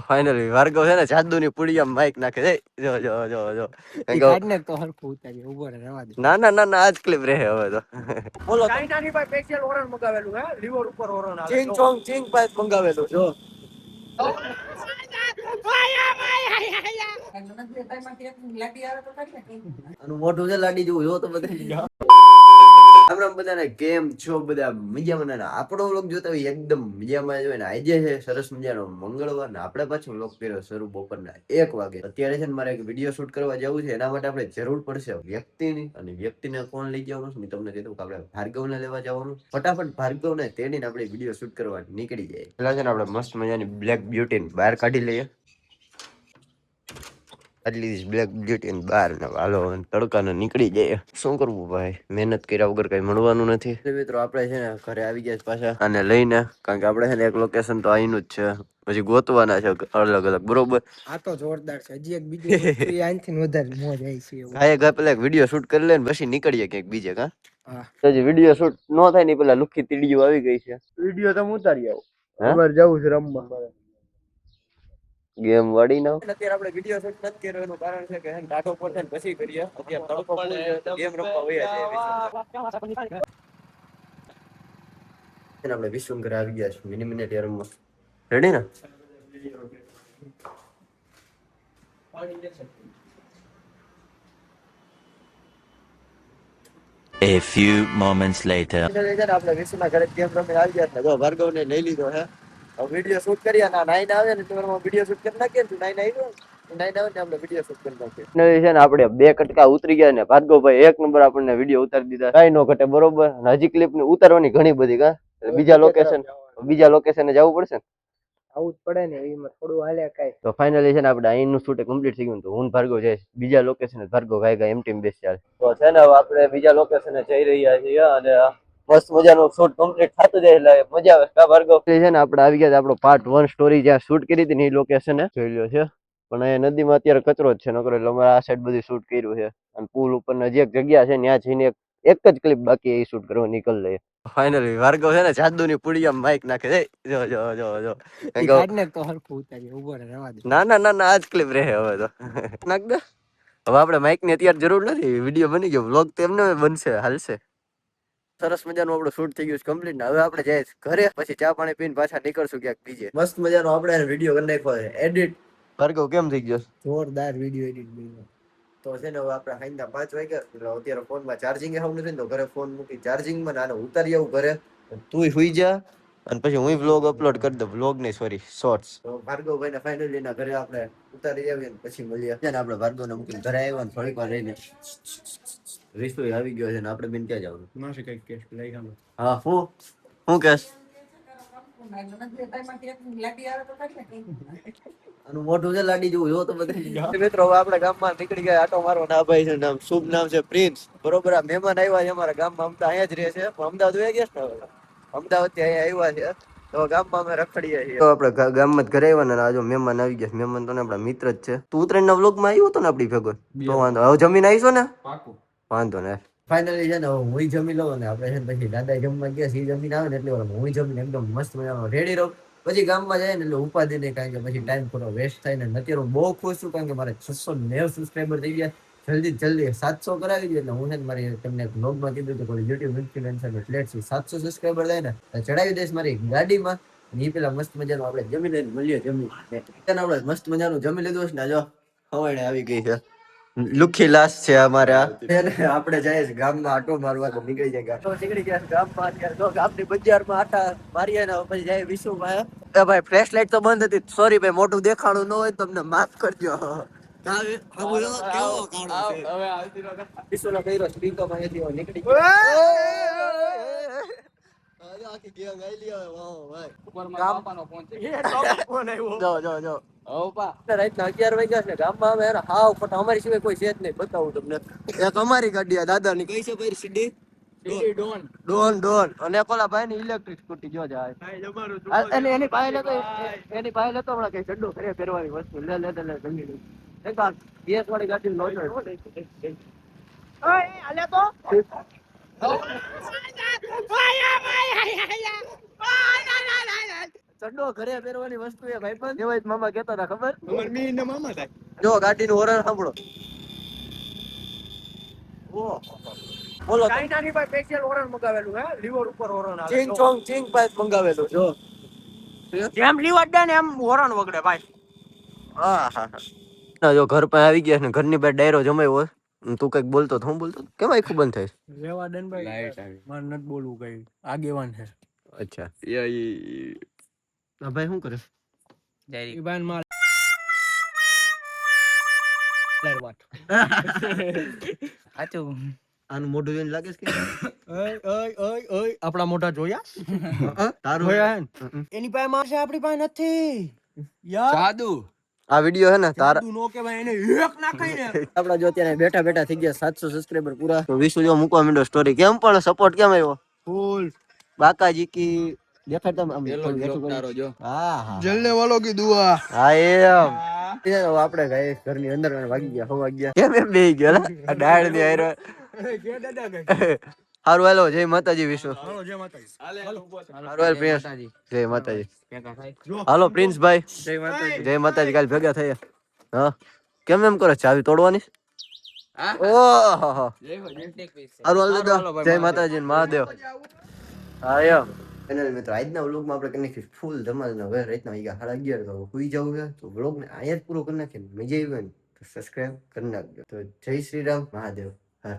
Finally Bhargav છે ને જાદુની પુડિયામાં Mike નાખે છે. જો જો જો જો કાઢને તો હરખું ઉતારી ઉભો રહેવા દે. ના ના ના ના આજ ક્લિપ રહે હવે તો. બોલો ચાઇનાની ભાઈ સ્પેશિયલ ઓરન મંગાવેલું હે લીવર ઉપર ઓરન આવે. ચિંગ ચોંગ ચિંગ પાઇપ મંગાવેલું જો. આનું મોઢું છે લાડી જેવું જો તો બધા. રામ રામ બધાને, કેમ છો બધા? મજામાં ને? આપણો વ્લોગ જોતા હોય એકદમ મજામાં જ હોય ને. આજે છે સરસ મજાનો મંગળવાર ને આપણે પાછો વ્લોગ કર્યો શરૂ બપોરના 1 વાગે. અત્યારે છે ને મારે એક વિડીયો શૂટ કરવા જવું છે, એના માટે આપણે જરૂર પડશે વ્યક્તિની. અને વ્યક્તિને કોણ લઈ જવાનું છે તમને કીધું કે આપણે ભાર્ગવને લેવા જવાનું. ફટાફટ ભાર્ગવને તેડીને આપણે વિડીયો શૂટ કરવા નીકળી જાય. પેલા છે ને આપણે મસ્ત મજાની બ્લેક બ્યુટી બહાર કાઢી લઈએ. એટલી બ્લેક બ્યુટી બહાર ને હાલો તડકાને નીકળી જાય. શું કરવું ભાઈ, મહેનત કર્યા વગર કઈ મળવાનું નથી. મિત્રો આપણે છે ને ઘરે આવી ગયા પાછા અને લઈને, કારણ કે આપણે છે ને એક લોકેશન તો અહીંનું જ છે, પછી ગોતવાના છે અલગ અલગ. બરોબર, આ તો જોરદાર છે. હજી એક બીજું આનથી વધારે મોજ આવી છે. કાંઈ પેલા એક વિડીયો શૂટ કરી લે ને પછી નીકળીએ ક્યાંક બીજે. કા હા, હજી વિડીયો શૂટ ન થાય ને પેલા લુખી તીડીઓ આવી ગઈ છે. વિડીયો તમે ઉતારી આવો, અમારે જવું છે રમવા. ગેમ વાળી ના અત્યારે આપણે વિડીયો શૂટ નથી કર્યો એનું કારણ છે કે ટાઢો પડે ને પછી કરીએ. અત્યારે તડકો ફૂલ છે તો ગેમ રમવા વયા જાય. આપણે વિશ્વમ ઘરે આવી ગયા છે. મિની મિનિટ રમવા રેડી ને? A few moments later. આપણે વિશ્વના ઘરે ગેમ રમી આવી ગયા છે. જો ભાર્ગવને લઈ લીધો છે. વિડીયો શૂટ કર્યા ના નાઈન આવે ને તો વિડીયો શૂટ કરી નાખીએ ને. નાઈન આવ્યો નાઈન આવે ને આપણે વિડીયો શૂટ કરી નાખીએ. છે ને આપણે 2 કટકા ઉતરી ગયા ને ભાર્ગવભાઈ 1 નંબર આપણને વિડીયો ઉતારી દીધા. કાઈ નો ઘટે. બરોબર, હજી ક્લિપ ને ઉતારવાની ઘણી બધી. કા બીજા લોકેશને જવું પડશે ને? આવું જ પડે ને, એમાં થોડું હાલે કાઈ. તો ફાઇનલી છે ને આપણે અહીંનું શૂટ કમ્પ્લીટ થઈ ગયું. તો હું ભાર્ગવ જઈશ બીજા લોકેશને. ભાર્ગવ ભાઈ એમ ટીમ બેસ ચાલે. તો છે ને હવે આપણે બીજા લોકેશને જઈ રહ્યા છીએ અને મસ્ત મજાનું શૂટ કમ્પ્લીટ થતું જાય એટલે મજા આવે. કા ભાર્ગવ? છે ને આપણે આવી ગયા આપણો પાર્ટ 1 સ્ટોરી જ્યાં શૂટ કરી હતી ને એ લોકેશને જોઈ લ્યો છે. પણ અહીંયા નદીમાં અત્યારે કચરો જ છે નકર, એટલે અમારે આ સાઈડ બધું શૂટ કર્યું છે. અને પુલ ઉપર નજી એક જગ્યા છે ત્યાં જઈને એક જ ક્લિપ બાકી એ શૂટ કરવા નીકળી લઈએ. ફાઇનલી ભાર્ગવ છે ને જાદુની પુડિયામાં માઈક નાખે છે. જો જો જો જો કાઢને તો હરખું ઉતારી ઉભો રહેવા દે. ના ના ના ના આજ ક્લિપ રહે હવે તો. નાખ દે. હવે આપણે માઈક ની અત્યારે જરૂર નથી. વિડીયો બની ગયો, વ્લોગ તો એમને બનશે, હાલશે. સરસ મજાનું આપણું શૂટ થઈ ગયું છે કમ્પ્લીટ. ને હવે આપણે જઈએ ઘરે, પછી ચા પાણી પીને પાછા નીકળશું ક્યાંક બીજે. મસ્ત મજાનો આપણે વિડીયો કરી નાખ્યો છે એડિટ. ભાર્ગવ કેમ થઈ ગયો? જોરદાર વિડીયો એડિટ બન્યો. તો છે ને હવે આપણે સાંજના 5 વાગ્યા એટલે અત્યારે ફોનમાં ચાર્જિંગ આવું નથી ને, તો ઘરે ફોન મૂકી ચાર્જિંગમાં આને ઉતારી આવું ઘરે. તું સુઈ જા અને પછી હું વ્લોગ અપલોડ કરી દઉં. વ્લોગ નહીં, સોરી શોર્ટ્સ. તો ભાર્ગવભાઈ ને ફાઇનલી ના ઘરે આપણે ઉતારી આવીએ પછી મળીએ. આપણે ભાર્ગવને મૂકીને ઘરે આવ્યા ને થોડીક વાર રહીને રીસુ આવી ગયો છે ને આપણે બેન ક્યાં જવાનું? માસે કઈ કેસ લઈ ગાલો. હા, હું કેસ આનું મોઢું છે લાડી જેવું જો તો બધા. મિત્રો હવે આપણે ગામમાં નીકળી ગયા આટો મારવા. ના ભાઈ છે નામ શુભ નામ છે પ્રિન્સ. બરોબર, આ મહેમાન આવ્યા છે અમારા ગામમાં. અમદાવાદ અહીંયા જ રહે છે પણ અમદાવાદ વયા ગયા છે ને હવે. અમદાવાદ થી અહીંયા આવ્યા છે તો ગામમાં અમે રખડીએ છીએ. તો આપણે ગામમાં જ ઘરે આવ્યા ને આ જો મહેમાન આવી ગયા. મહેમાન તો ને આપણા મિત્ર જ છે. તું ઉત્તરાયણના વ્લોગમાં આવ્યો હતો ને આપણી ભેગો? તો વાંધો, હવે જમીન આવીશો ને? પાકું, વાંધો ને. ફાઇનલી છે ને હું જમી લઉં ને આપણે છે ને પછી દાદા જમવા ગયા છે. જમીન આવે ને એટલે હું જમીને એકદમ મસ્ત મજામાં રેડી રહું. પછી ગામમાં જાય ને એટલે ઉપાધિ નહીં, કારણ કે પછી ટાઈમ થોડો વેસ્ટ થાય ને. અત્યારે હું બહુ ખુશ છું કારણ કે મારે 690 સબસ્ક્રાઈબર થઈ ગયા. જલ્દી 700 કરાવી દે એટલે હું છે ને મારી તમને બ્લોગમાં કીધું હતું કોઈ યુટ્યુબ ઇન્ફ્લુએન્સર પ્લેટ છે 700 સબસ્ક્રાઈબર થાય ને ચડાવી દઈશ મારી ગાડીમાં. એ પેલા મસ્ત મજાનું આપણે જમી લઈને મળીએ. આપણે મસ્ત મજાનું જમી લીધું છે ને જો હવાણે આવી ગઈ છે. લુખી લાશ છે અમારા. આપણે જઈએ ગામમાં આટો મારવા તો નીકળી જાય. નીકળી ગયા ગામમાં. અત્યારે તો ગામની બજારમાં આટા મારીએ ને પછી જાય વિશુમાં. ભાઈ ફ્લેશ લાઈટ તો બંધ હતી. સોરી ભાઈ, મોટું દેખાડું ન હોય તમને માફ કરજો. નીકળી અમારી સિવાય કોઈ છે જ નહીં. બતાવું તમને એક અમારી ગાડી દાદા ની કઈ છે ભાઈ સીડી ડોન અને કોલા ભાઈ ની ઇલેક્ટ્રિક સ્કૂટી જો જાય. એની પાસે લેતો હમણાં કઈ ચડ્ડો કરે ફેરવાની વસ્તુ લે જમી લે. ગેસ વાળી ગાડી નો ચડ્ડો ઘરે પહેરવાની વસ્તુ એ ભાઈબંધ દેવાય મામા કહેતા હતા ખબર અમાર મી ને મામા થાય. જો ગાડીનું હોરન સાંભળો ઓહો બોલો ચાઇનાની ભાઈ સ્પેશિયલ ઓરન મગાવેલું હે લીવર ઉપર ઓરન આવે. ચિંગ ચોંગ ચિંગ પાઇપ મંગાવેલું જો જેમ લીવર દે ને એમ ઓરન વગડે ભાઈ. ના જો ઘર પાસે આવી ગયા ને ઘરની બહાર ડાયરો જમાયો હોય તું કઈક બોલતો તો હું બોલતો કેમ આખું બંધ થાય રેવા દે ને ભાઈ. લાઈટ આવી. માર નત બોલવું કઈ. આગેવાન છે. અચ્છા ભાઈ શું કરે ઈ ભાઈ માલ વાત. આનું મોઢું જોઈને લાગે છે કે ઓય આપડા મોઢા જોયા? તારું જોયા હે ને? એની પાસે માર છે આપણી પાસે નથી. યાર જાદુ આ વિડિયો હે ને તારા તું નો કે ભાઈ એને એક નાખાઈ ને. આપડા જો અત્યારે બેઠા બેઠા થઈ ગયા 700 સબસ્ક્રાઇબર પૂરા તો 20 જો મૂકવા માંડ્યો સ્ટોરી કેમ પણ સપોર્ટ કેમ આવ્યો ફૂલ બાકાજી કી દેખાડતા આમ પેલો થોડું બ્લોગ બેઠું તારો જો હા હા જલને વાલો કી દુઆ. હા એમ આપણે ગઈ ઘરની અંદર વાગી ગયા હવા ગયા કેમ એમ બેહી ગયા આ ડાળ ની હારે કે દાદા ગઈ. હારું હાલો જય માતાજી વિશ્વ હાલો જય માતાજી. હારું હાલ પ્રિન્સ જય માતાજી હાલો પ્રિન્સ ભાઈ જય માતાજી કાલ ભેગા થયા હા કેમ એમ કરો ચાવી તોડવાની ઓહો હારું હાલ દાદા જય માતાજી ને મહાદેવ હા એમ ફાઇનલ મિત્રો આજના વ્લોગમાં આપણે કરી નાખીએ ફૂલ ધમાલ હવે રાતના વાગ્યા 11:30 તો સુઈ જવું છે તો વ્લોગને અહીંયા જ પૂરો કરી નાખીએ મજા આવી હોય ને તો સબસ્ક્રાઇબ કરી નાખજો તો જય શ્રી રામ મહાદેવ હા